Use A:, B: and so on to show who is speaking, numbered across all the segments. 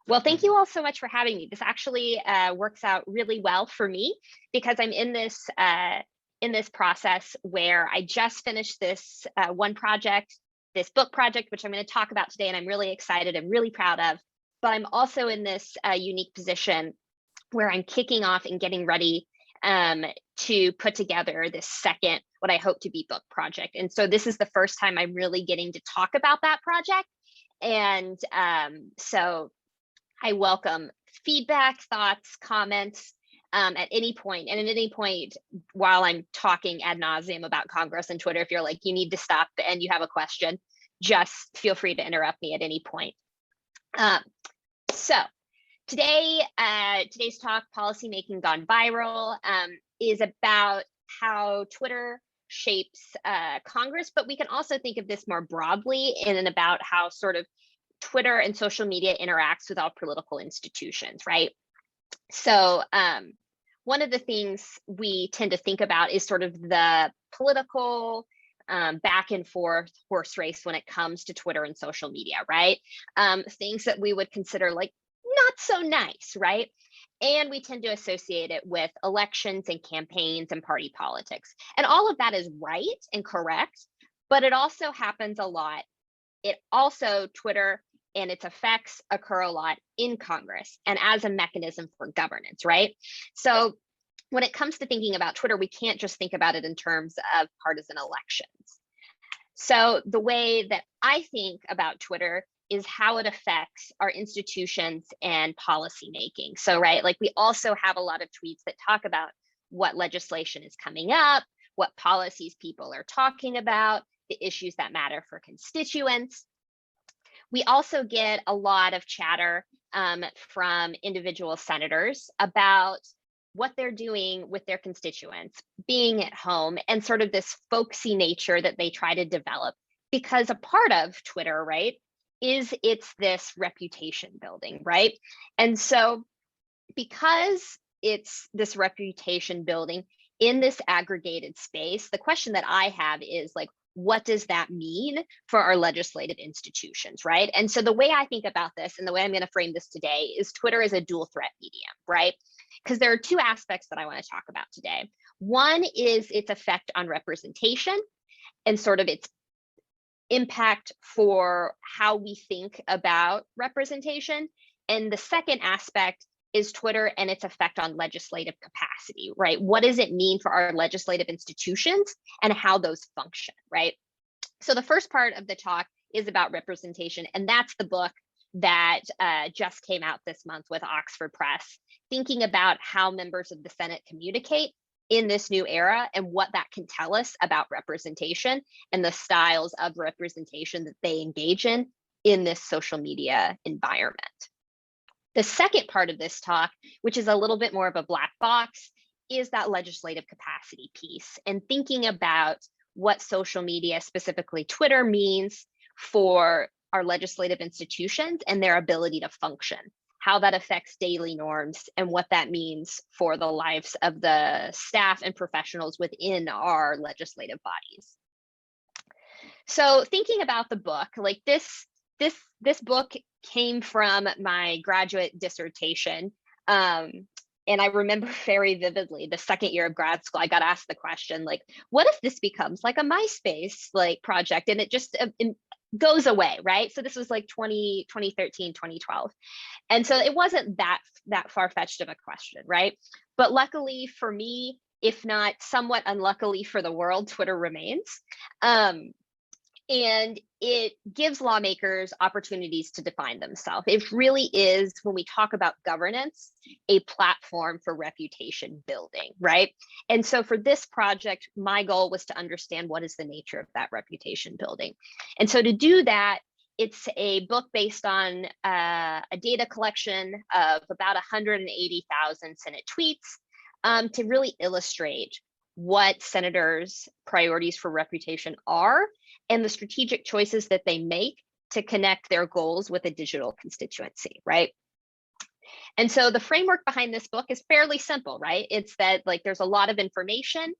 A: Well, thank you all so much for having me. This actually works out really well for me because I'm in this process where I just finished this one project, this book project, which I'm going to talk about today, and I'm really excited and really proud of. But I'm also in this unique position where I'm kicking off and getting ready to put together this second, what I hope to be book project. And so this is the first time I'm really getting to talk about that project. And so I welcome feedback, thoughts, comments at any point. And at any point while I'm talking ad nauseum about Congress and Twitter, if you're like, you need to stop and you have a question, just feel free to interrupt me at any point. So today's talk, Policymaking Gone Viral, is about how Twitter shapes Congress, but we can also think of this more broadly in and about how sort of Twitter and social media interacts with all political institutions, right? So one of the things we tend to think about is sort of the political back and forth horse race when it comes to Twitter and social media, right? Things that we would consider like not so nice, right? And we tend to associate it with elections and campaigns and party politics. And all of that is right and correct, but it also happens a lot. It also, Twitter and its effects occur a lot in Congress and as a mechanism for governance, right? So when it comes to thinking about Twitter, we can't just think about it in terms of partisan elections. So the way that I think about Twitter is how it affects our institutions and policy making. So, right, like we also have a lot of tweets that talk about what legislation is coming up, what policies people are talking about, the issues that matter for constituents. We also get a lot of chatter from individual senators about what they're doing with their constituents, being at home, and sort of this folksy nature that they try to develop. Because a part of Twitter, right, is it's this reputation building, right? And so because it's this reputation building in this aggregated space, the question that I have is like, what does that mean for our legislative institutions, right? And so the way I think about this and the way I'm going to frame this today is Twitter is a dual threat medium, right? Because there are two aspects that I want to talk about today. One is its effect on representation and sort of its impact for how we think about representation. And the second aspect is Twitter and its effect on legislative capacity, right? What does it mean for our legislative institutions and how those function, right? So the first part of the talk is about representation, and that's the book that just came out this month with Oxford Press, thinking about how members of the Senate communicate in this new era and what that can tell us about representation and the styles of representation that they engage in this social media environment. The second part of this talk, which is a little bit more of a black box, is that legislative capacity piece and thinking about what social media, specifically Twitter, means for our legislative institutions and their ability to function, how that affects daily norms and what that means for the lives of the staff and professionals within our legislative bodies. So thinking about the book, like this book came from my graduate dissertation. And I remember very vividly the second year of grad school, I got asked the question, like, what if this becomes like a MySpace like project and it just it goes away, right? So this was like 2013, 2012. And so it wasn't that far-fetched of a question, right? But luckily for me, if not somewhat unluckily for the world, Twitter remains. And it gives lawmakers opportunities to define themselves. It really is, when we talk about governance, a platform for reputation building, right? And so for this project, my goal was to understand what is the nature of that reputation building. And so to do that, it's a book based on a data collection of about 180,000 Senate tweets to really illustrate what senators' priorities for reputation are and the strategic choices that they make to connect their goals with a digital constituency, right? And so the framework behind this book is fairly simple, right? It's that like there's a lot of information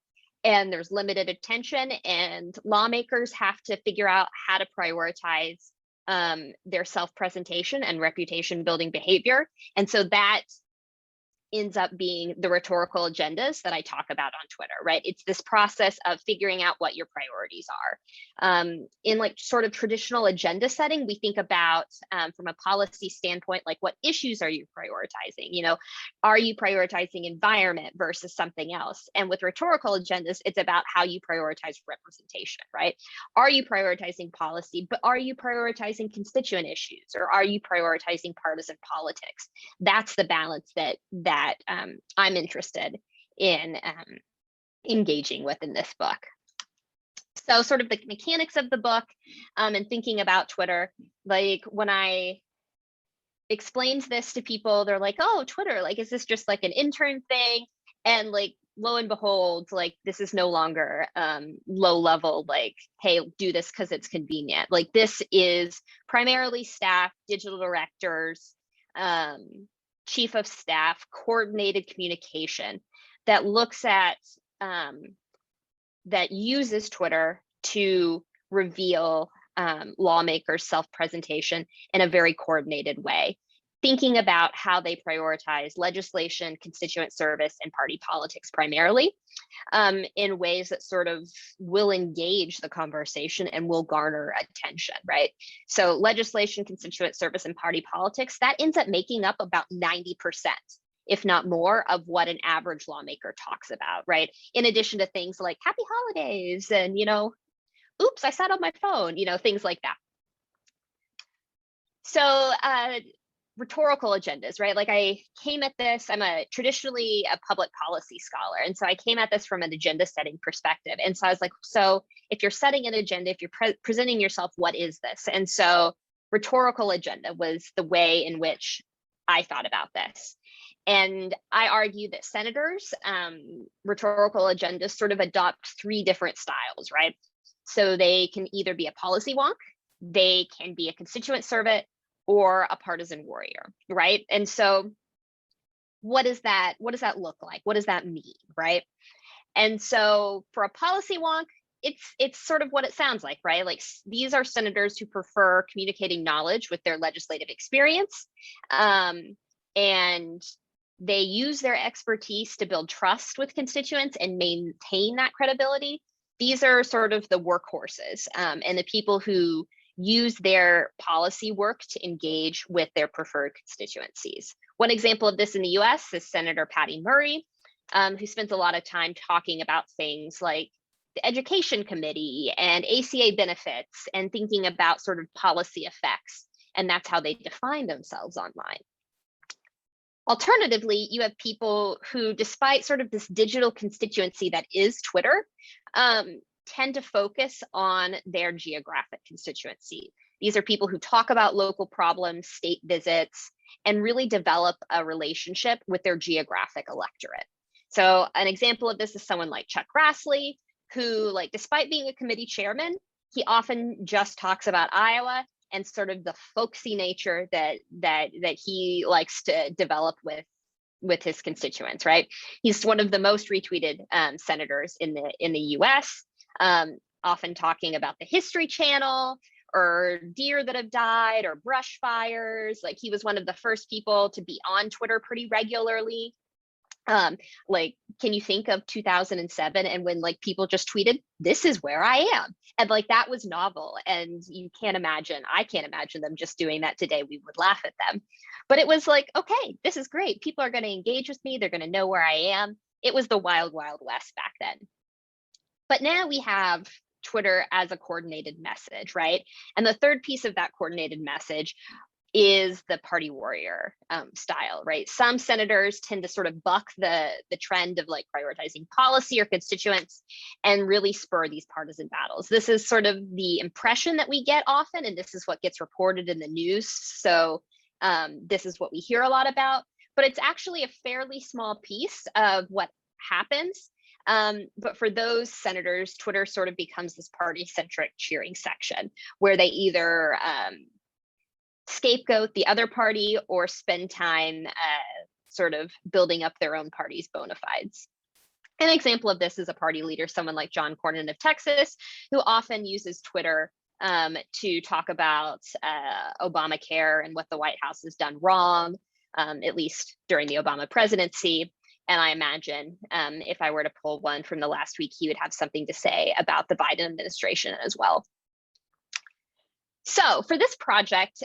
A: and there's limited attention, and lawmakers have to figure out how to prioritize their self-presentation and reputation building behavior. And so that ends up being the rhetorical agendas that I talk about on Twitter, right? It's this process of figuring out what your priorities are. In like sort of traditional agenda setting, we think about from a policy standpoint, like what issues are you prioritizing? You know, are you prioritizing environment versus something else? And with rhetorical agendas, it's about how you prioritize representation, right? Are you prioritizing policy, but are you prioritizing constituent issues, or are you prioritizing partisan politics? That's the balance that I'm interested in engaging with in this book. So sort of the mechanics of the book and thinking about Twitter, like when I explained this to people, they're like, oh, Twitter, like, is this just like an intern thing? And like, lo and behold, like this is no longer low level, like, hey, do this because it's convenient. Like this is primarily staff, digital directors, chief of staff, coordinated communication that looks at, that uses Twitter to reveal lawmakers' self-presentation in a very coordinated way, thinking about how they prioritize legislation, constituent service, and party politics primarily, in ways that sort of will engage the conversation and will garner attention, right? So legislation, constituent service, and party politics, that ends up making up about 90%, if not more, of what an average lawmaker talks about, right? In addition to things like happy holidays and, you know, oops, I sat on my phone, you know, things like that. So rhetorical agendas, right? Like I came at this, I'm traditionally a public policy scholar. And so I came at this from an agenda setting perspective. And so I was like, so if you're setting an agenda, if you're presenting yourself, what is this? And so rhetorical agenda was the way in which I thought about this. And I argue that senators, rhetorical agendas sort of adopt three different styles, right? So they can either be a policy wonk, they can be a constituent servant, or a partisan warrior, right? And so what does that look like? What does that mean, right? And so for a policy wonk, it's sort of what it sounds like, right? Like these are senators who prefer communicating knowledge with their legislative experience, and they use their expertise to build trust with constituents and maintain that credibility. These are sort of the workhorses and the people who use their policy work to engage with their preferred constituencies. One example of this in the US is Senator Patty Murray, who spends a lot of time talking about things like the Education Committee and ACA benefits and thinking about sort of policy effects. And that's how they define themselves online. Alternatively, you have people who, despite sort of this digital constituency that is Twitter, tend to focus on their geographic constituency. These are people who talk about local problems, state visits, and really develop a relationship with their geographic electorate. So an example of this is someone like Chuck Grassley, who, like, despite being a committee chairman, he often just talks about Iowa and sort of the folksy nature that he likes to develop with his constituents, right? He's one of the most retweeted senators in the US, often talking about the History Channel or deer that have died or brush fires. Like he was one of the first people to be on Twitter pretty regularly. Like, can you think of 2007 and when like people just tweeted, "This is where I am," and like that was novel, and I can't imagine them just doing that today. We would laugh at them, but it was like, okay, this is great. People are going to engage with me. They're going to know where I am. It was the wild, wild west back then. But now we have Twitter as a coordinated message, right? And the third piece of that coordinated message is the party warrior style, right? Some senators tend to sort of buck the trend of like prioritizing policy or constituents and really spur these partisan battles. This is sort of the impression that we get often, and this is what gets reported in the news. So this is what we hear a lot about, but it's actually a fairly small piece of what happens. But for those senators, Twitter sort of becomes this party-centric cheering section where they either scapegoat the other party or spend time sort of building up their own party's bona fides. An example of this is a party leader, someone like John Cornyn of Texas, who often uses Twitter to talk about Obamacare and what the White House has done wrong, at least during the Obama presidency. And I imagine if I were to pull one from the last week, he would have something to say about the Biden administration as well. So for this project,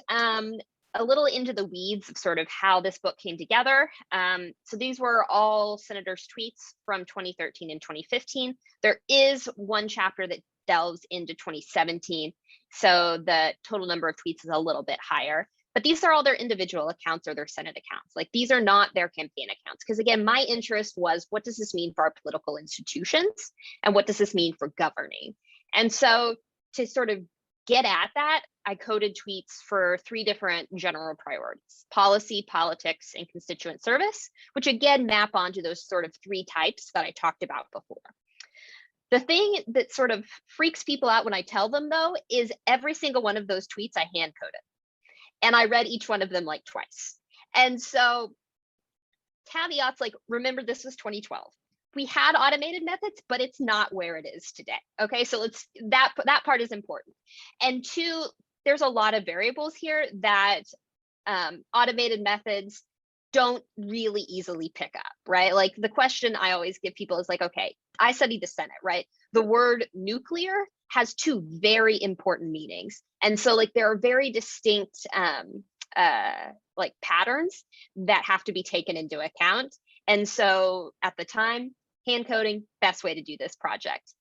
A: a little into the weeds of sort of how this book came together. So these were all senators' tweets from 2013 and 2015. There is one chapter that delves into 2017. So the total number of tweets is a little bit higher. But these are all their individual accounts or their Senate accounts. Like, these are not their campaign accounts. Because again, my interest was, what does this mean for our political institutions? And what does this mean for governing? And so to sort of get at that, I coded tweets for 3 different general priorities: policy, politics, and constituent service, which again map onto those sort of 3 types that I talked about before. The thing that sort of freaks people out when I tell them, though, is every single one of those tweets I hand coded. And I read each one of them like twice. And so caveats, like, remember, this was 2012. We had automated methods, but it's not where it is today. Okay, so that part is important. And 2, there's a lot of variables here that automated methods don't really easily pick up, right? Like, the question I always give people is like, okay, I studied the Senate, right? The word nuclear has 2 very important meanings. And so, like, there are very distinct like patterns that have to be taken into account. And so at the time, hand coding, best way to do this project.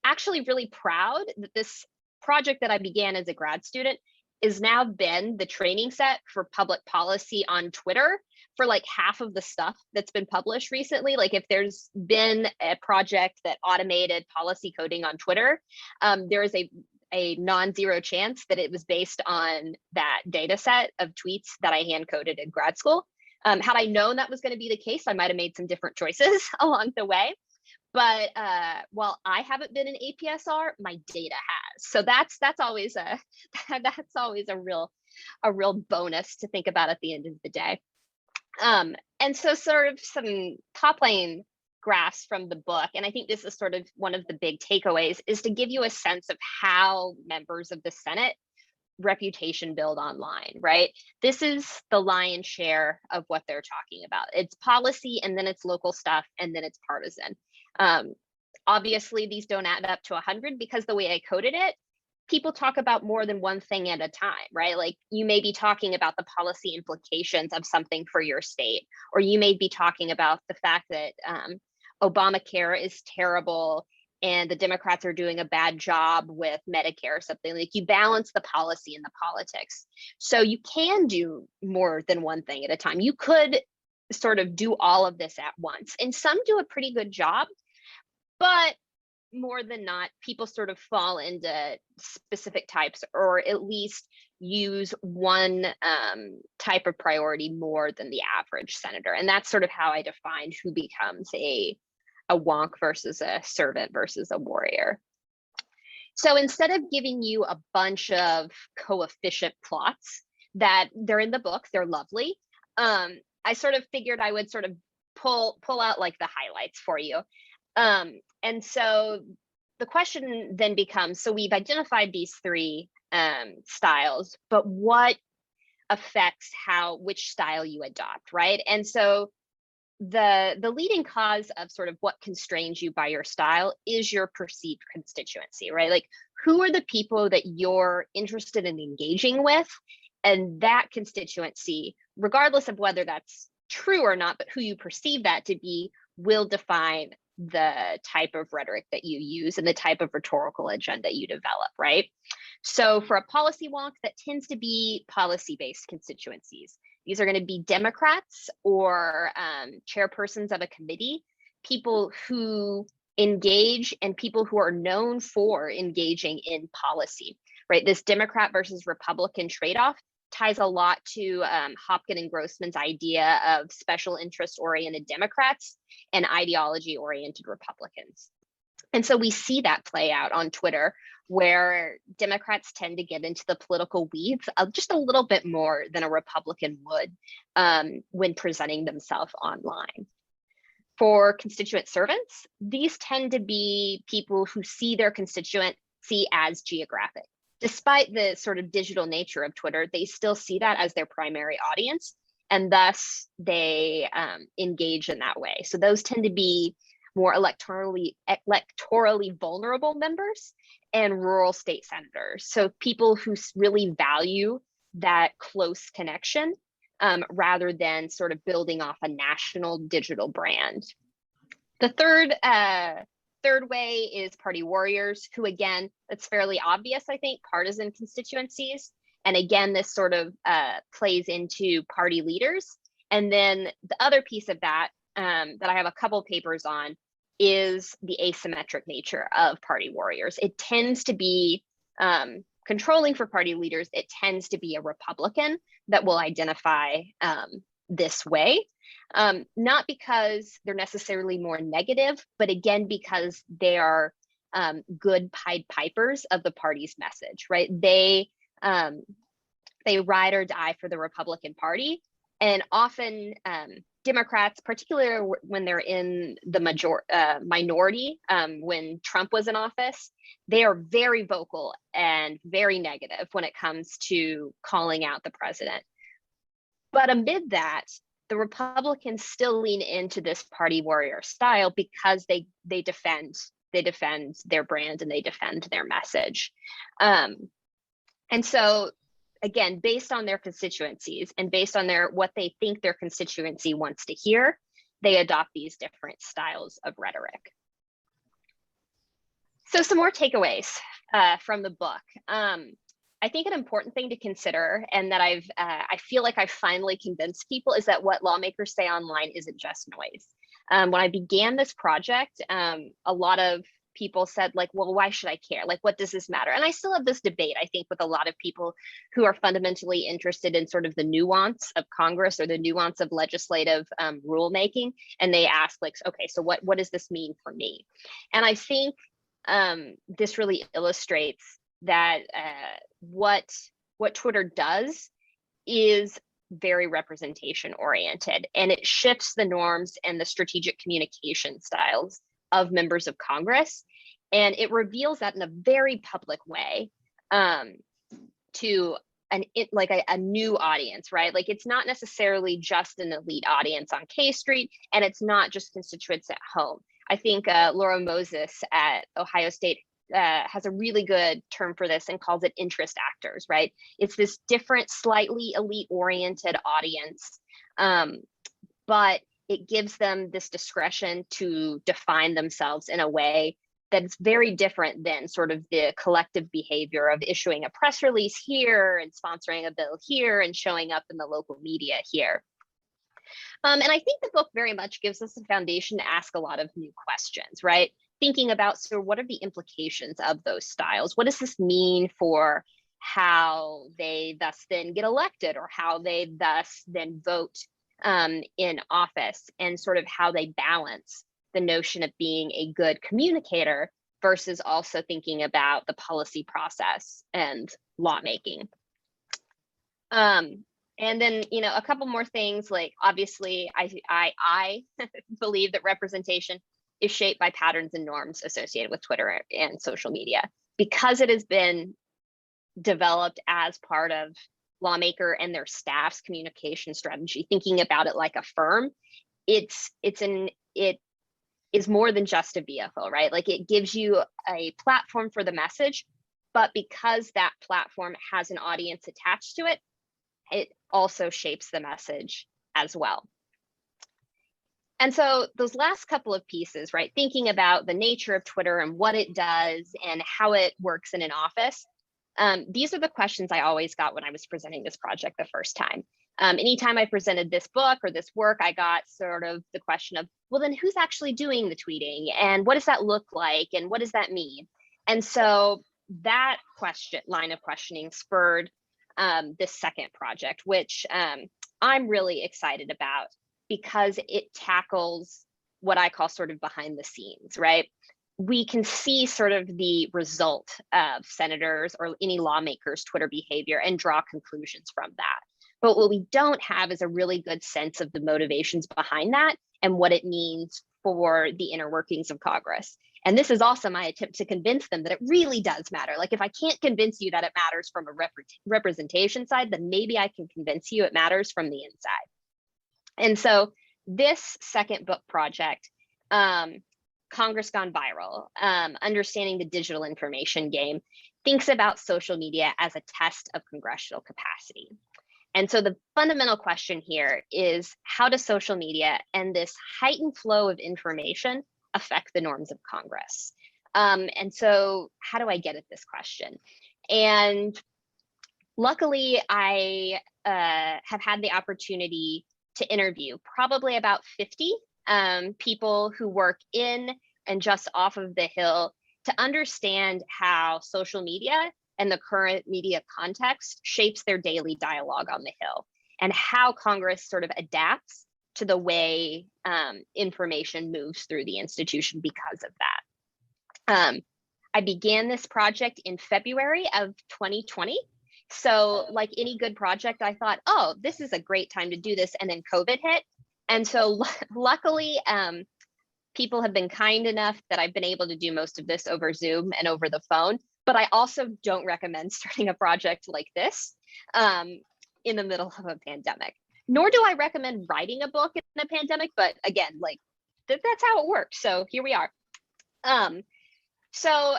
A: Actually really proud that this project that I began as a grad student is now been the training set for public policy on Twitter for like half of the stuff that's been published recently. Like, if there's been a project that automated policy coding on Twitter, there is a non-zero chance that it was based on that data set of tweets that I hand coded in grad school. Had I known that was going to be the case, I might have made some different choices along the way. But while I haven't been an APSR, my data has. So that's always a real bonus to think about at the end of the day. And so sort of some top line graphs from the book, and I think this is sort of one of the big takeaways, is to give you a sense of how members of the Senate reputation build online, right? This is the lion's share of what they're talking about. It's policy, and then it's local stuff, and then it's partisan. Obviously, these don't add up to 100 because the way I coded it, people talk about more than one thing at a time, right? Like, you may be talking about the policy implications of something for your state, or you may be talking about the fact that Obamacare is terrible and the Democrats are doing a bad job with Medicare or something. Like, you balance the policy and the politics. So you can do more than one thing at a time. You could sort of do all of this at once, and some do a pretty good job, but more than not, people sort of fall into specific types, or at least use one type of priority more than the average senator. And that's sort of how I defined who becomes a wonk versus a servant versus a warrior. So instead of giving you a bunch of coefficient plots that they're in the book, they're lovely, I sort of figured I would sort of pull out like the highlights for you. And so the question then becomes, so we've identified these 3 styles, but what affects which style you adopt, right? And so the leading cause of sort of what constrains you by your style is your perceived constituency, right? Like, who are the people that you're interested in engaging with? And that constituency, regardless of whether that's true or not, but who you perceive that to be, will define the type of rhetoric that you use and the type of rhetorical agenda you develop, right? So for a policy wonk, that tends to be policy-based constituencies. These are going to be Democrats or chairpersons of a committee, people who engage and people who are known for engaging in policy, right? This Democrat versus Republican trade-off ties a lot to Hopkins and Grossman's idea of special interest-oriented Democrats and ideology-oriented Republicans. And so we see that play out on Twitter, where Democrats tend to get into the political weeds just a little bit more than a Republican would when presenting themselves online. For constituent servants, these tend to be people who see their constituency as geographic. despite the sort of digital nature of Twitter, they still see that as their primary audience, and thus they engage in that way. So those tend to be more electorally vulnerable members and rural state senators. So people who really value that close connection rather than sort of building off a national digital brand. The third way is party warriors, who, again, it's fairly obvious, I think, partisan constituencies. And again, this sort of plays into party leaders. And then the other piece of that that I have a couple papers on is the asymmetric nature of party warriors. It tends to be controlling for party leaders. It tends to be a Republican that will identify this way. Not because they're necessarily more negative, but again, because they are good Pied Pipers of the party's message, right? They ride or die for the Republican Party. And often Democrats, particularly when they're in the minority, when Trump was in office, they are very vocal and very negative when it comes to calling out the president. But amid that, the Republicans still lean into this party warrior style because they defend their brand and they defend their message. And so, again, based on their constituencies and based on what they think their constituency wants to hear, they adopt these different styles of rhetoric. So some more takeaways from the book. I think an important thing to consider, and that I feel like I've finally convinced people, is that what lawmakers say online isn't just noise. When I began this project, a lot of people said, like, well, why should I care? Like, what does this matter? And I still have this debate, I think, with a lot of people who are fundamentally interested in sort of the nuance of Congress or the nuance of legislative rulemaking. And they ask, like, okay, so what does this mean for me? And I think this really illustrates that what Twitter does is very representation oriented, and it shifts the norms and the strategic communication styles of members of Congress. And it reveals that in a very public way to a new audience, right? Like, it's not necessarily just an elite audience on K Street, and it's not just constituents at home. I think Laura Moses at Ohio State has a really good term for this and calls it interest actors, right? It's this different, slightly elite oriented audience, but it gives them this discretion to define themselves in a way that's very different than sort of the collective behavior of issuing a press release here and sponsoring a bill here and showing up in the local media here. And I think the book very much gives us a foundation to ask a lot of new questions, right? Thinking about, so what are the implications of those styles? What does this mean for how they thus then get elected, or how they thus then vote in office, and sort of how they balance the notion of being a good communicator versus also thinking about the policy process and lawmaking. And then, a couple more things, like, obviously, I believe that representation is shaped by patterns and norms associated with Twitter and social media, because it has been developed as part of lawmaker and their staff's communication strategy, thinking about it like a firm. It is more than just a vehicle, right? Like, it gives you a platform for the message, but because that platform has an audience attached to it, it also shapes the message as well. And so those last couple of pieces, right, thinking about the nature of Twitter and what it does and how it works in an office, these are the questions I always got when I was presenting this project the first time. Anytime I presented this book or this work, I got sort of the question of, well, then who's actually doing the tweeting, and what does that look like, and what does that mean? And so that line of questioning spurred this second project, which I'm really excited about, because it tackles what I call sort of behind the scenes, right? We can see sort of the result of senators or any lawmakers' Twitter behavior and draw conclusions from that. But what we don't have is a really good sense of the motivations behind that and what it means for the inner workings of Congress. And this is also my attempt to convince them that it really does matter. Like, if I can't convince you that it matters from a representation side, then maybe I can convince you it matters from the inside. And so this second book project, Congress Gone Viral, Understanding the Digital Information Game, thinks about social media as a test of congressional capacity. And so the fundamental question here is, how does social media and this heightened flow of information affect the norms of Congress? And so how do I get at this question? And luckily, I have had the opportunity to interview probably about 50 people who work in and just off of the Hill to understand how social media and the current media context shapes their daily dialogue on the Hill, and how Congress sort of adapts to the way information moves through the institution because of that. I began this project in February of 2020. So like any good project, I thought, oh, this is a great time to do this. And then COVID hit. And so luckily, people have been kind enough that I've been able to do most of this over Zoom and over the phone. But I also don't recommend starting a project like this in the middle of a pandemic. Nor do I recommend writing a book in a pandemic. But again, like that's how it works. So here we are. So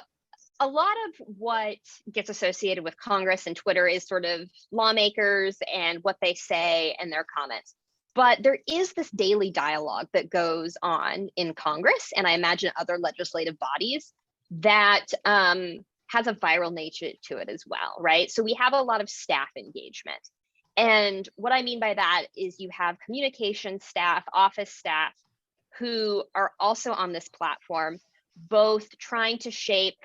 A: a lot of what gets associated with Congress and Twitter is sort of lawmakers and what they say and their comments. But there is this daily dialogue that goes on in Congress, and I imagine other legislative bodies, that has a viral nature to it as well, right? So we have a lot of staff engagement. And what I mean by that is you have communication staff, office staff, who are also on this platform, both trying to shape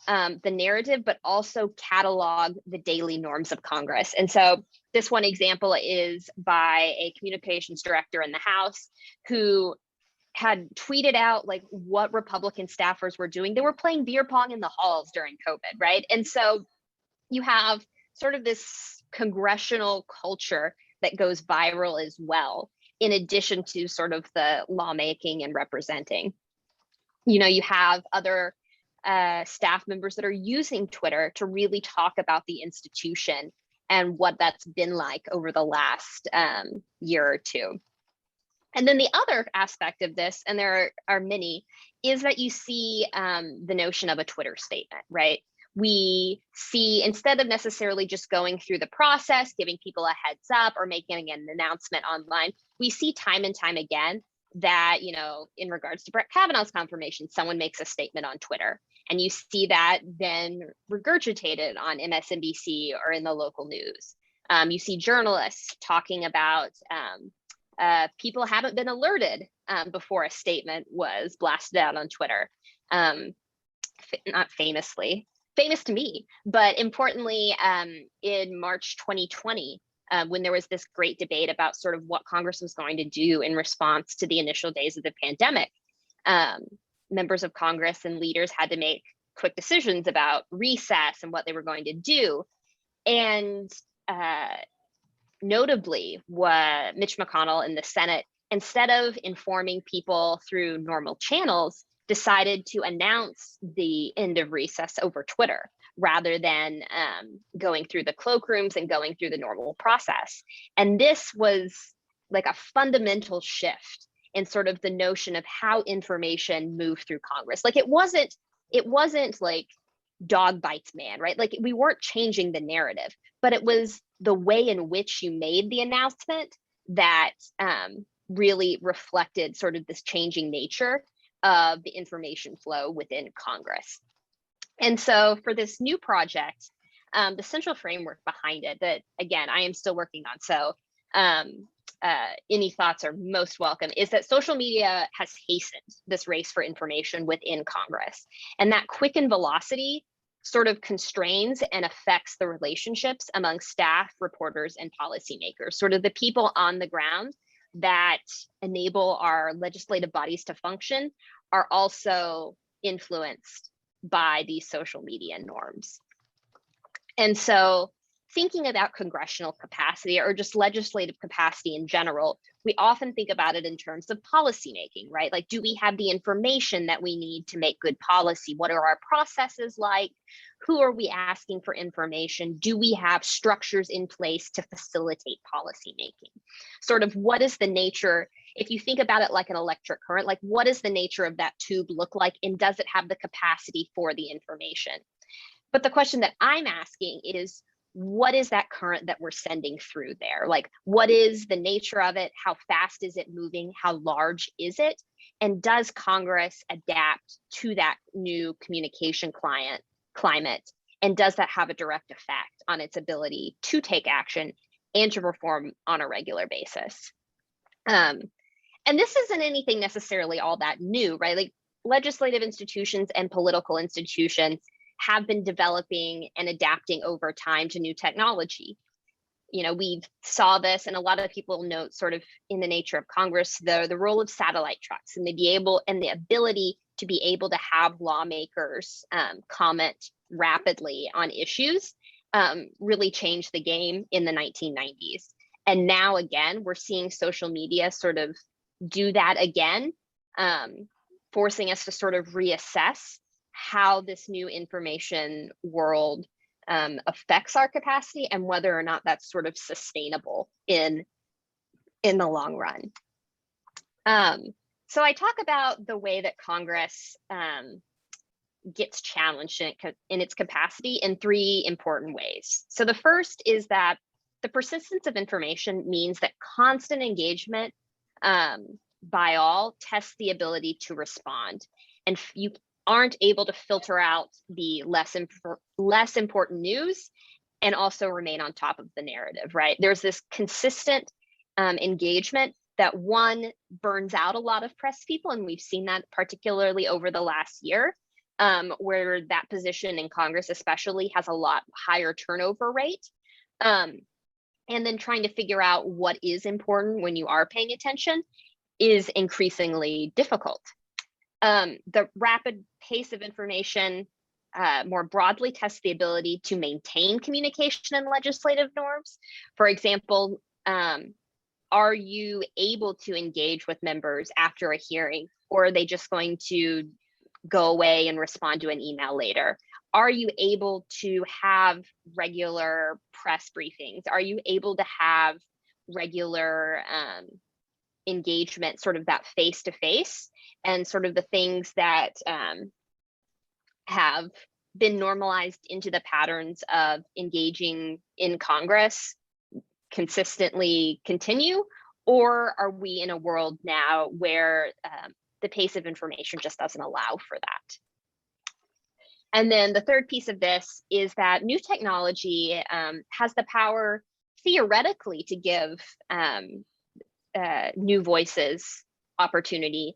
A: the narrative, but also catalog the daily norms of Congress. And so this one example is by a communications director in the House who had tweeted out like what Republican staffers were doing. They were playing beer pong in the halls during COVID, right? And so you have sort of this congressional culture that goes viral as well, in addition to sort of the lawmaking and representing. You know, you have other staff members that are using Twitter to really talk about the institution and what that's been like over the last year or two. And then the other aspect of this, and there are many, is that you see the notion of a Twitter statement, right? We see, instead of necessarily just going through the process, giving people a heads up or making an announcement online, we see time and time again that, you know, in regards to Brett Kavanaugh's confirmation, someone makes a statement on Twitter. And you see that then regurgitated on MSNBC or in the local news. You see journalists talking about people haven't been alerted before a statement was blasted out on Twitter. Not famously, famous to me, but importantly, in March 2020, when there was this great debate about sort of what Congress was going to do in response to the initial days of the pandemic, members of Congress and leaders had to make quick decisions about recess and what they were going to do. And notably, Mitch McConnell in the Senate, instead of informing people through normal channels, decided to announce the end of recess over Twitter, rather than going through the cloakrooms and going through the normal process. And this was like a fundamental shift in sort of the notion of how information moved through Congress. Like it wasn't like dog bites man, right? Like we weren't changing the narrative, but it was the way in which you made the announcement that really reflected sort of this changing nature of the information flow within Congress. And so for this new project, the central framework behind it that, again, I am still working on, so any thoughts are most welcome, is that social media has hastened this race for information within Congress. And that quickened velocity sort of constrains and affects the relationships among staff, reporters, and policymakers, sort of the people on the ground that enable our legislative bodies to function are also influenced by these social media norms. And so thinking about congressional capacity or just legislative capacity in general we often think about it in terms of policymaking, right? Like, do we have the information that we need to make good policy? What are our processes like? Who are we asking for information? Do we have structures in place to facilitate policymaking? Sort of, what is the nature, if you think about it like an electric current, like what does the nature of that tube look like, and does it have the capacity for the information? But the question that I'm asking is, what is that current that we're sending through there? Like, what is the nature of it? How fast is it moving? How large is it? And does Congress adapt to that new communication climate? And does that have a direct effect on its ability to take action and to perform on a regular basis? And this isn't anything necessarily all that new, right? Like, legislative institutions and political institutions have been developing and adapting over time to new technology. You know, we saw this, and a lot of people note, sort of in the nature of Congress, the role of satellite trucks and the ability to be able to have lawmakers comment rapidly on issues really changed the game in the 1990s. And now again, we're seeing social media sort of do that again, forcing us to sort of reassess how this new information world affects our capacity, and whether or not that's sort of sustainable in the long run. So I talk about the way that Congress gets challenged in its capacity in three important ways. So the first is that the persistence of information means that constant engagement by all tests the ability to respond, and you aren't able to filter out the less important news and also remain on top of the narrative, right? There's this consistent engagement that, one, burns out a lot of press people, and we've seen that particularly over the last year, where that position in Congress especially has a lot higher turnover rate. And then trying to figure out what is important when you are paying attention is increasingly difficult. The rapid pace of information more broadly tests the ability to maintain communication and legislative norms. For example, are you able to engage with members after a hearing, or are they just going to go away and respond to an email later? Are you able to have regular press briefings? Are you able to have regular engagement, sort of that face-to-face, and sort of the things that have been normalized into the patterns of engaging in Congress consistently continue? Or are we in a world now where the pace of information just doesn't allow for that? And then the third piece of this is that new technology has the power, theoretically, to give new voices opportunity,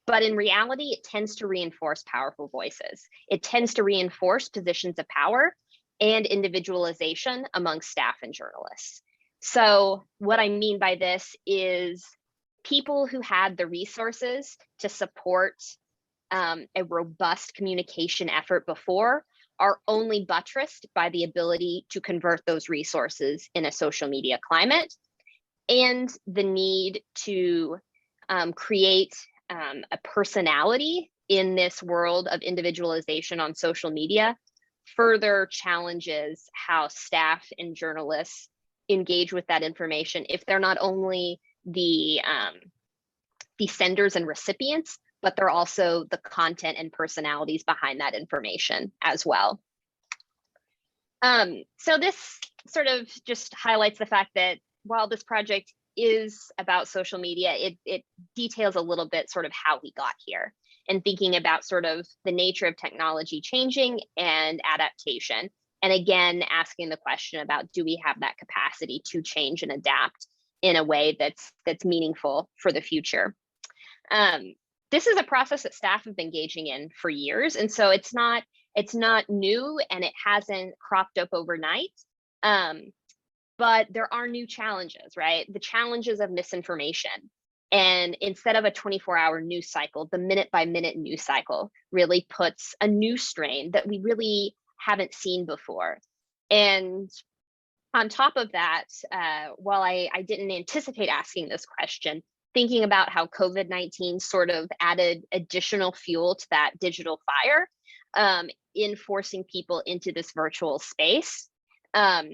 A: but in reality, it tends to reinforce powerful voices. It tends to reinforce positions of power and individualization among staff and journalists. So what I mean by this is, people who had the resources to support a robust communication effort before are only buttressed by the ability to convert those resources in a social media climate, and the need to create a personality in this world of individualization on social media further challenges how staff and journalists engage with that information, if they're not only the senders and recipients, but they're also the content and personalities behind that information as well. So this sort of just highlights the fact that while this project is about social media, it details a little bit sort of how we got here, and thinking about sort of the nature of technology changing and adaptation. And again, asking the question about, do we have that capacity to change and adapt in a way that's meaningful for the future? This is a process that staff have been engaging in for years, and so it's not new, and it hasn't cropped up overnight. But there are new challenges, right? The challenges of misinformation. And instead of a 24-hour news cycle, the minute-by-minute news cycle really puts a new strain that we really haven't seen before. And On top of that, while I didn't anticipate asking this question, thinking about how COVID-19 sort of added additional fuel to that digital fire, in forcing people into this virtual space, um,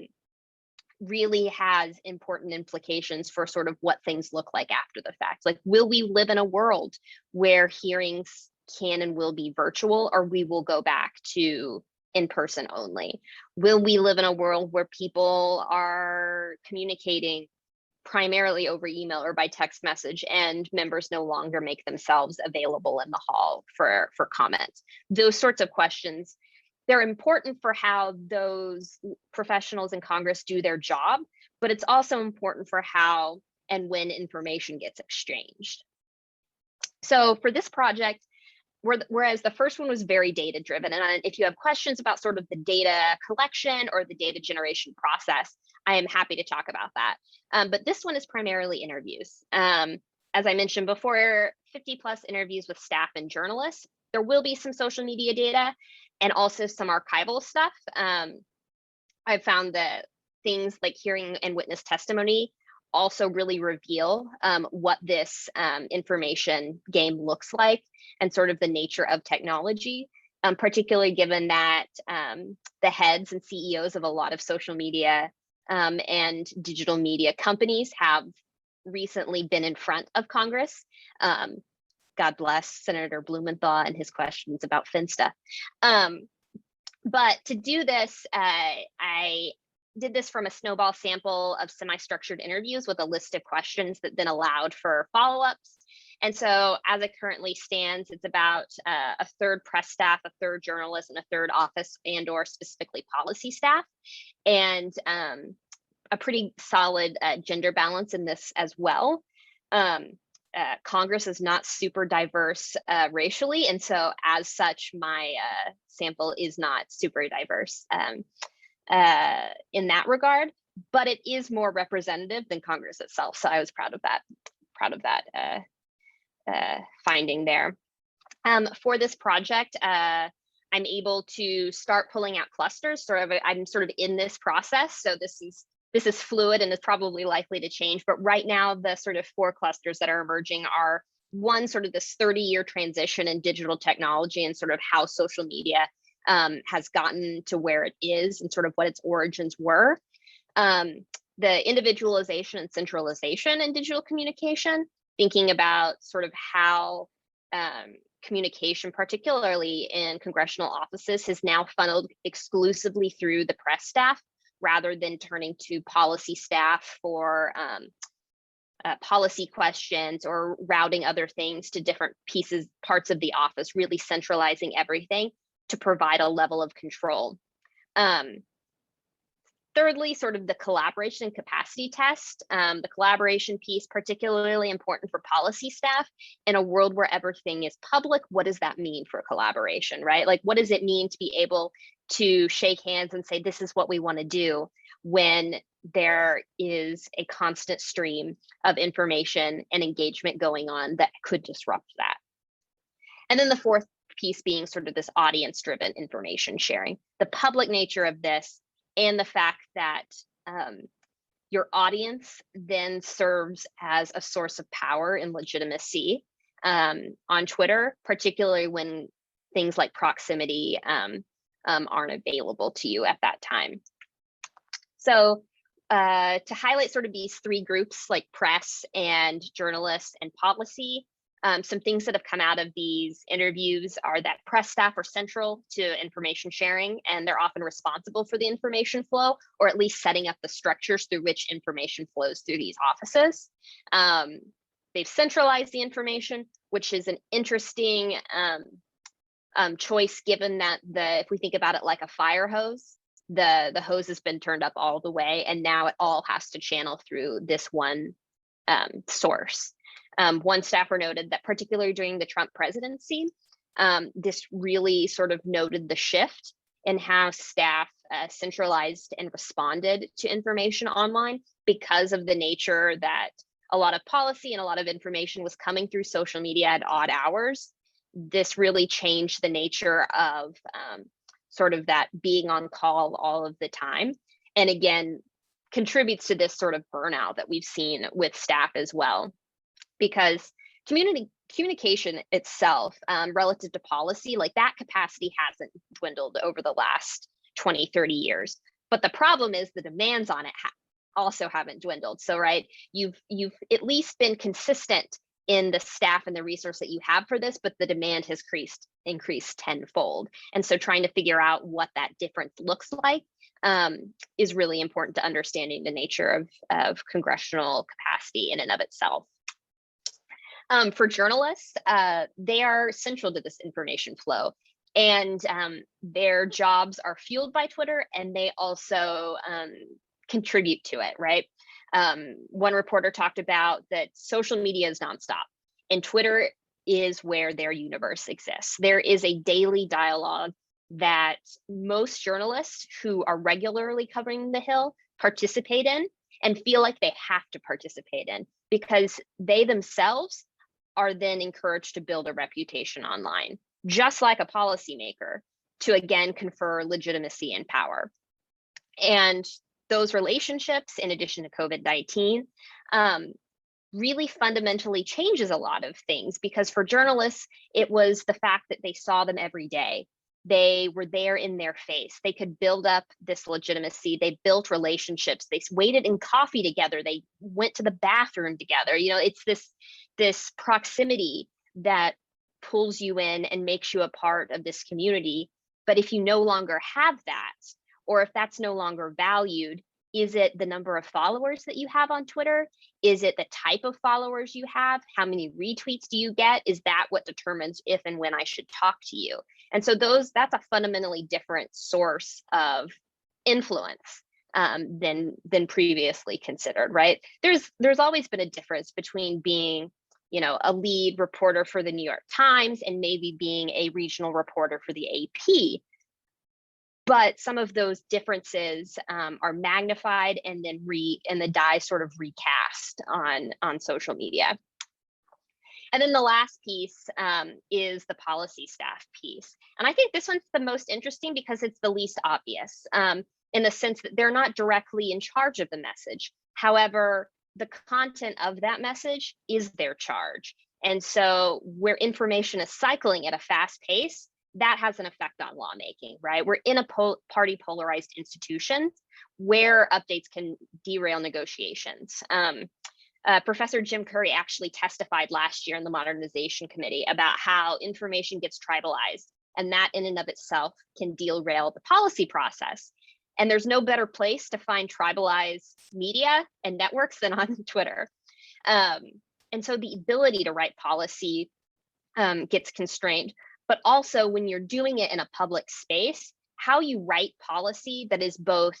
A: really has important implications for sort of what things look like after the fact. Like, will we live in a world where hearings can and will be virtual, or we will go back to in person only? Will we live in a world where people are communicating primarily over email or by text message, and members no longer make themselves available in the hall for comment? Those sorts of questions, they're important for how those professionals in Congress do their job, but it's also important for how and when information gets exchanged. So for this project, whereas the first one was very data driven, and if you have questions about sort of the data collection or the data generation process, I am happy to talk about that. But this one is primarily interviews. As I mentioned before, 50 plus interviews with staff and journalists. There will be some social media data and also some archival stuff. I've found that things like hearing and witness testimony also really reveal what this information game looks like and sort of the nature of technology, particularly given that the heads and CEOs of a lot of social media and digital media companies have recently been in front of Congress. God bless Senator Blumenthal and his questions about Finsta. But to do this, I did this from a snowball sample of semi-structured interviews with a list of questions that then allowed for follow-ups. And so as it currently stands, it's about a third press staff, a third journalist, and a third office and or specifically policy staff. And a pretty solid gender balance in this as well. Congress is not super diverse racially, and so as such, my sample is not super diverse in that regard, but it is more representative than Congress itself. So I was proud of that finding there. For this project, I'm able to start pulling out clusters. I'm sort of in this process, so this is fluid and is probably likely to change. But right now, the sort of 4 clusters that are emerging are, one, sort of this 30-year transition in digital technology and sort of how social media has gotten to where it is and sort of what its origins were. The individualization and centralization in digital communication, thinking about sort of how communication, particularly in congressional offices, has now funneled exclusively through the press staff, rather than turning to policy staff for policy questions or routing other things to different parts of the office, really centralizing everything to provide a level of control. Thirdly, sort of the collaboration and capacity test. The collaboration piece, particularly important for policy staff. In a world where everything is public, what does that mean for collaboration, right? Like, what does it mean to be able to shake hands and say, this is what we want to do, when there is a constant stream of information and engagement going on that could disrupt that? And then the fourth piece being sort of this audience-driven information sharing, the public nature of this, and the fact that your audience then serves as a source of power and legitimacy on Twitter, particularly when things like proximity aren't available to you at that time. So to highlight sort of these 3 groups, like press and journalists and policy, some things that have come out of these interviews are that press staff are central to information sharing, and they're often responsible for the information flow, or at least setting up the structures through which information flows through these offices. They've centralized the information, which is an interesting choice, given that if we think about it like a fire hose, the hose has been turned up all the way, and now it all has to channel through this one source. One staffer noted that particularly during the Trump presidency, this really sort of noted the shift in how staff centralized and responded to information online, because of the nature that a lot of policy and a lot of information was coming through social media at odd hours. This really changed the nature of sort of that being on call all of the time. And again, contributes to this sort of burnout that we've seen with staff as well, because communication itself, relative to policy, like that capacity hasn't dwindled over the last 20, 30 years. But the problem is the demands on it also haven't dwindled. So, right, you've at least been consistent in the staff and the resource that you have for this, but the demand has increased tenfold. And so trying to figure out what that difference looks like is really important to understanding the nature of congressional capacity in and of itself. For journalists, they are central to this information flow, and their jobs are fueled by Twitter, and they also contribute to it, right? One reporter talked about that social media is nonstop, and Twitter is where their universe exists. There is a daily dialogue that most journalists who are regularly covering the Hill participate in and feel like they have to participate in, because they themselves are then encouraged to build a reputation online, just like a policymaker, to again confer legitimacy and power. And those relationships, in addition to COVID-19, really fundamentally changes a lot of things, because for journalists, it was the fact that they saw them every day. They were there in their face. They could build up this legitimacy. They built relationships. They waited in coffee together. They went to the bathroom together. You know, it's this proximity that pulls you in and makes you a part of this community. But if you no longer have that, or if that's no longer valued, is it the number of followers that you have on Twitter? Is it the type of followers you have? How many retweets do you get? Is that what determines if and when I should talk to you? And so that's a fundamentally different source of influence than previously considered, right? There's always been a difference between being, you know, a lead reporter for the New York Times and maybe being a regional reporter for the AP. But some of those differences are magnified and then the die sort of recast on social media. And then the last piece is the policy staff piece. And I think this one's the most interesting because it's the least obvious, in the sense that they're not directly in charge of the message. However, the content of that message is their charge. And so where information is cycling at a fast pace, that has an effect on lawmaking, right? We're in a party polarized institution where updates can derail negotiations. Professor Jim Curry actually testified last year in the Modernization Committee about how information gets tribalized, and that in and of itself can derail the policy process. And there's no better place to find tribalized media and networks than on Twitter. And so the ability to write policy gets constrained. But also when you're doing it in a public space, how you write policy that is both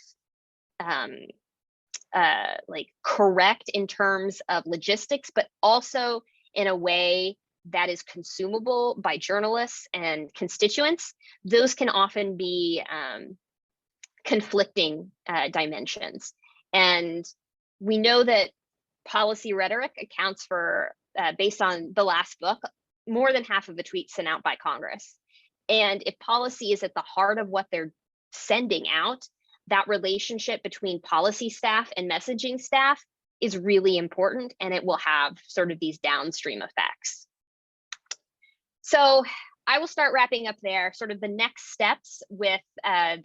A: like correct in terms of logistics, but also in a way that is consumable by journalists and constituents, those can often be conflicting dimensions. And we know that policy rhetoric accounts for, based on the last book, more than half of the tweets sent out by Congress. And if policy is at the heart of what they're sending out, that relationship between policy staff and messaging staff is really important, and it will have sort of these downstream effects. So I will start wrapping up there. Sort of the next steps with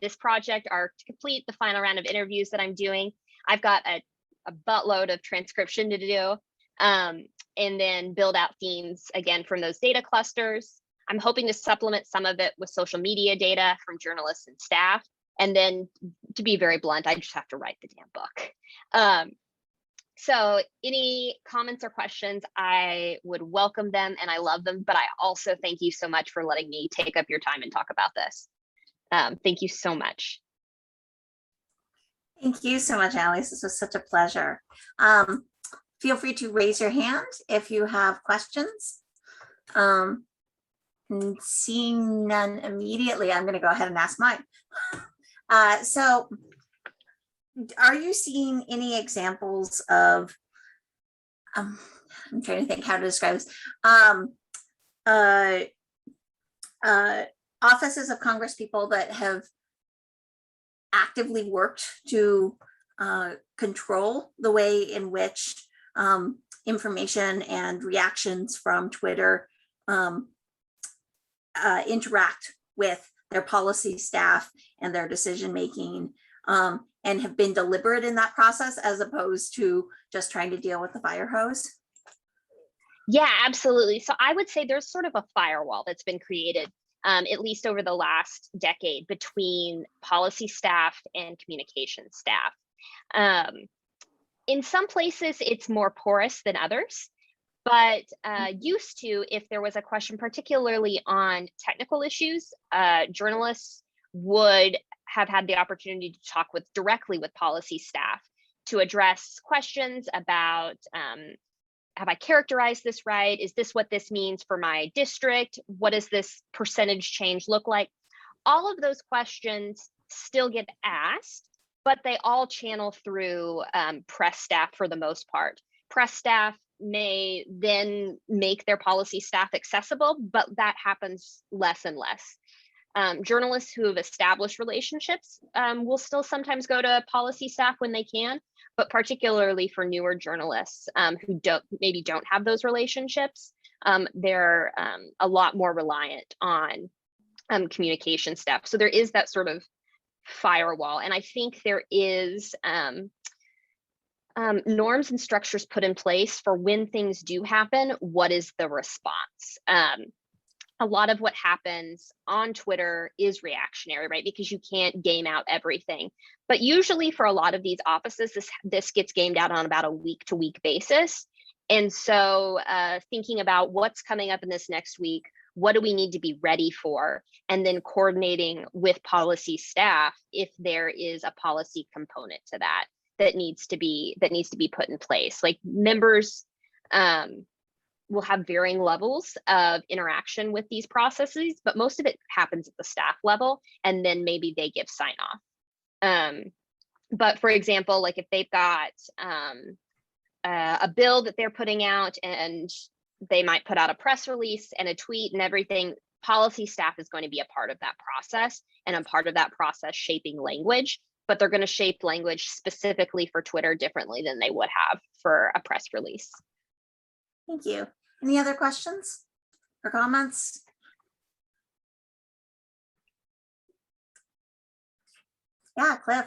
A: this project are to complete the final round of interviews that I'm doing. I've got a buttload of transcription to do. And then build out themes again from those data clusters. I'm hoping to supplement some of it with social media data from journalists and staff. And then, to be very blunt, I just have to write the damn book. So any comments or questions, I would welcome them and I love them, but I also thank you so much for letting me take up your time and talk about this. Thank you so much.
B: Thank you so much, Annelise. This was such a pleasure. Feel free to raise your hand if you have questions. Seeing none immediately, I'm going to go ahead and ask mine. So are you seeing any examples of, I'm trying to think how to describe this, offices of Congress people that have actively worked to control the way in which information and reactions from Twitter interact with their policy staff and their decision making, and have been deliberate in that process as opposed to just trying to deal with the fire hose?
A: Yeah, absolutely. So I would say there's sort of a firewall that's been created, at least over the last decade, between policy staff and communication staff. In some places, it's more porous than others, but used to, if there was a question, particularly on technical issues, journalists would have had the opportunity to talk directly with policy staff to address questions about, have I characterized this right? Is this what this means for my district? What does this percentage change look like? All of those questions still get asked, but they all channel through press staff for the most part. Press staff may then make their policy staff accessible, but that happens less and less. Journalists who have established relationships will still sometimes go to policy staff when they can, but particularly for newer journalists who maybe don't have those relationships, they're a lot more reliant on communication staff. So there is that sort of firewall, and I think there is norms and structures put in place for when things do happen. What is the response? A lot of what happens on Twitter is reactionary, right? Because you can't game out everything. But usually for a lot of these offices, this gets gamed out on about a week-to-week basis. And so thinking about what's coming up in this next week, what do we need to be ready for? And then coordinating with policy staff if there is a policy component to that needs to be put in place. Like members will have varying levels of interaction with these processes, but most of it happens at the staff level, and then maybe they give sign off. But for example, like if they've got a bill that they're putting out, and they might put out a press release and a tweet and everything, policy staff is going to be a part of that process, and a part of that process shaping language, but they're going to shape language specifically for Twitter differently than they would have for a press release.
B: Thank you. Any other questions or comments? Yeah, Cliff.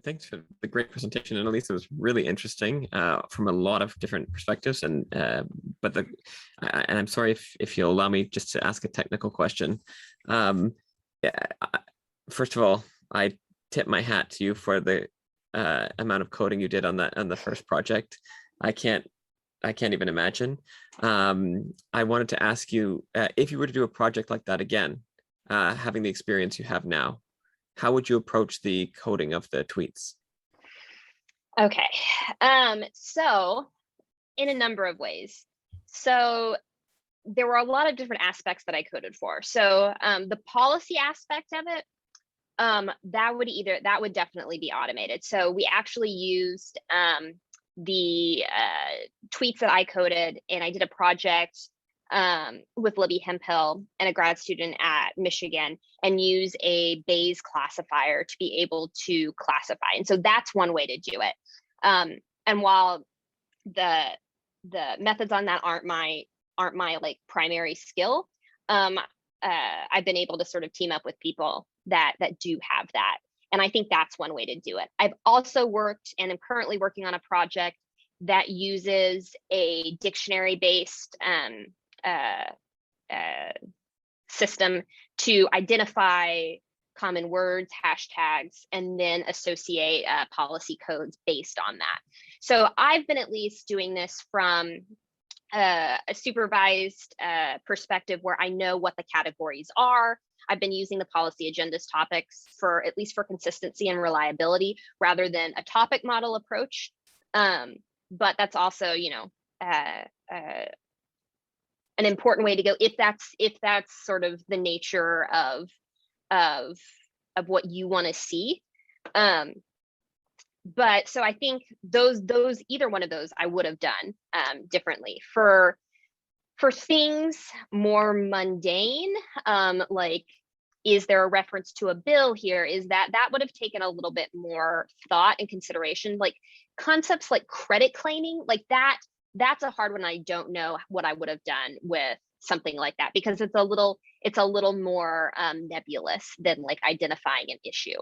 C: Thanks for the great presentation, Annelise. It was really interesting from a lot of different perspectives. And I'm sorry if you'll allow me just to ask a technical question. First of all, I tip my hat to you for the amount of coding you did on the first project. I can't even imagine. I wanted to ask you, if you were to do a project like that again, having the experience you have now, how would you approach the coding of the tweets?
A: Okay, so in a number of ways. So there were a lot of different aspects that I coded for. So the policy aspect of it, that would definitely be automated. So we actually used the tweets that I coded, and I did a project with Libby Hemphill and a grad student at Michigan, and use a Bayes classifier to be able to classify. And so that's one way to do it. And while the methods on that aren't my like primary skill, I've been able to sort of team up with people that do have that. And I think that's one way to do it. I've also worked, and am currently working on, a project that uses a dictionary-based system to identify common words, hashtags, and then associate policy codes based on that. So I've been at least doing this from a supervised perspective, where I know what the categories are. I've been using the policy agendas topics for, at least for consistency and reliability, rather than a topic model approach. But that's also, an important way to go if that's sort of the nature of what you want to see. But so I think those either one of those I would have done differently. For things more mundane, like is there a reference to a bill here? Is that would have taken a little bit more thought and consideration. Like concepts like credit claiming, like that's a hard one. I don't know what I would have done with something like that, because it's a little more nebulous than like identifying an issue.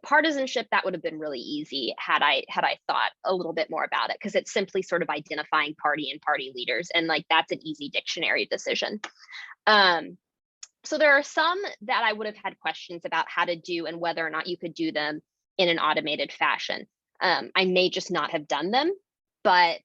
A: Partisanship, that would have been really easy had I thought a little bit more about it, because it's simply sort of identifying party and party leaders, and like that's an easy dictionary decision. So there are some that I would have had questions about how to do and whether or not you could do them in an automated fashion. I may just not have done them, but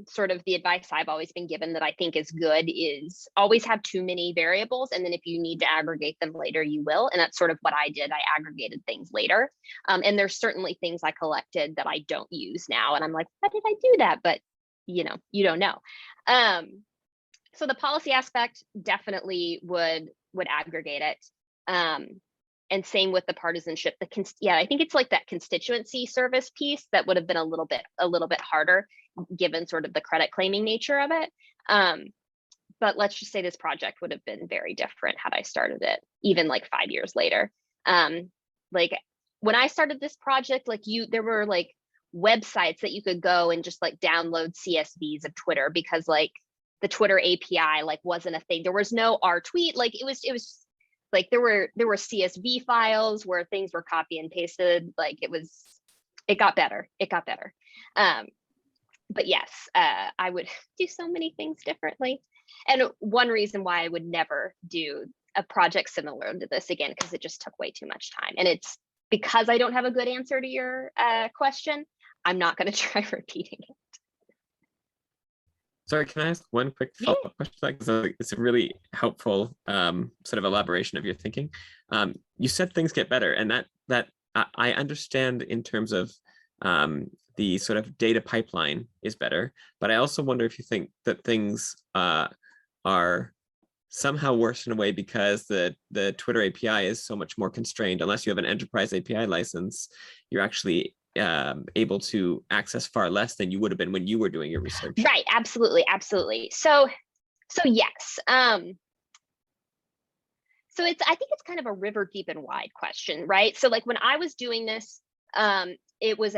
A: sort of the advice I've always been given that I think is good is always have too many variables, and then if you need to aggregate them later, you will. And that's sort of what I did. I aggregated things later. And there's certainly things I collected that I don't use now. And I'm like, why did I do that? But you know, you don't know. So the policy aspect definitely would aggregate it. And same with the partisanship. Yeah, I think it's like that constituency service piece that would have been a little bit harder, given sort of the credit claiming nature of it. But let's just say this project would have been very different had I started it, even like 5 years later. Like when I started this project, like there were like websites that you could go and just like download CSVs of Twitter, because like the Twitter API like wasn't a thing. There was no R-tweet. Like it was like there were CSV files where things were copy and pasted. Like it got better. But yes, I would do so many things differently. And one reason why I would never do a project similar to this again, because it just took way too much time. And it's because I don't have a good answer to your question, I'm not going to try repeating it.
C: Sorry, can I ask one quick follow-up question? Because it's a really helpful sort of elaboration of your thinking. You said things get better, and that I understand in terms of the sort of data pipeline is better, but I also wonder if you think that things are somehow worse in a way because the Twitter API is so much more constrained. Unless you have an enterprise API license, you're actually able to access far less than you would have been when you were doing your research.
A: Right, absolutely. So yes. So I think it's kind of a river deep and wide question, right? So like when I was doing this, it was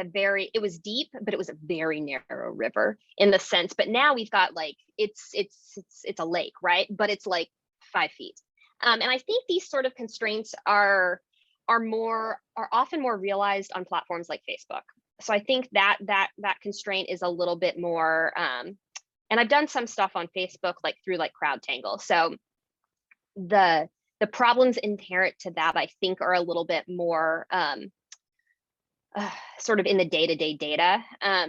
A: deep, but it was a very narrow river in the sense. But now we've got like it's a lake, right? But it's like 5 feet. And I think these sort of constraints are often more realized on platforms like Facebook. So I think that constraint is a little bit more, and I've done some stuff on Facebook, like through like CrowdTangle. So the problems inherent to that, I think, are a little bit more sort of in the day-to-day data.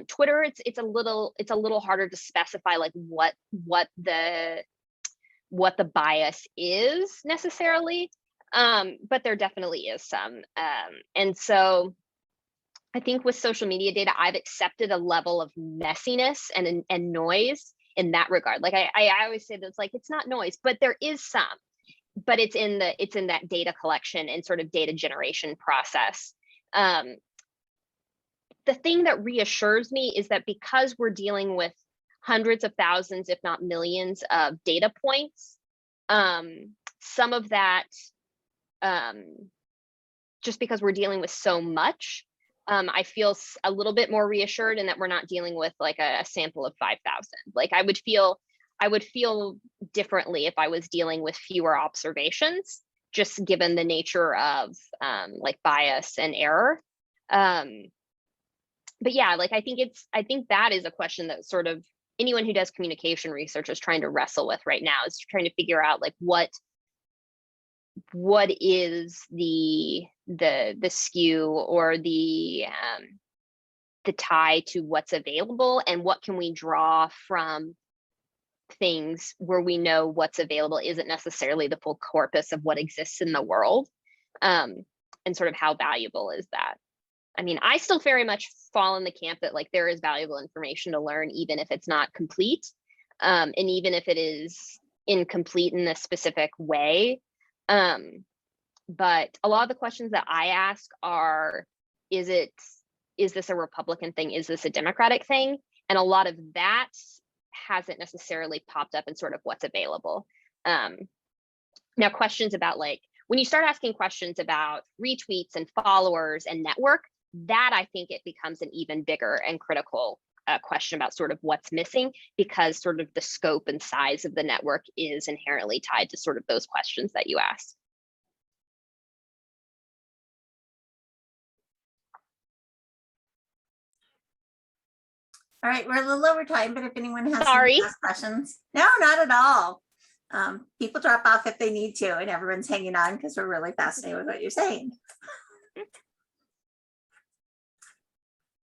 A: Twitter, it's a little harder to specify like what the bias is necessarily. But there definitely is some. And so I think with social media data, I've accepted a level of messiness and noise in that regard. Like I always say that it's like, it's not noise, but there is some, but it's in that data collection and sort of data generation process. The thing that reassures me is that because we're dealing with hundreds of thousands, if not millions of data points, some of that, just because we're dealing with so much, I feel a little bit more reassured in that we're not dealing with like a sample of 5,000. Like I would feel differently if I was dealing with fewer observations, just given the nature of like bias and error. But yeah, like I think that is a question that sort of anyone who does communication research is trying to wrestle with right now, is trying to figure out like what is the skew or the tie to what's available, and what can we draw from things where we know what's available isn't necessarily the full corpus of what exists in the world, and sort of how valuable is that. I mean, I still very much fall in the camp that like there is valuable information to learn, even if it's not complete, and even if it is incomplete in a specific way. But a lot of the questions that I ask are, is this a Republican thing? Is this a Democratic thing? And a lot of that hasn't necessarily popped up in sort of what's available. Now questions about like when you start asking questions about retweets and followers and network, that I think it becomes an even bigger and critical question about sort of what's missing, because sort of the scope and size of the network is inherently tied to sort of those questions that you asked.
B: All right, we're a little over time, but if anyone has
A: Sorry.
B: any last questions, no, not at all. People drop off if they need to, and everyone's hanging on because we're really fascinated with what you're saying.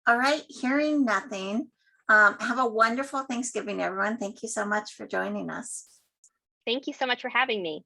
B: All right, hearing nothing. Have a wonderful Thanksgiving, everyone. Thank you so much for joining us.
A: Thank you so much for having me.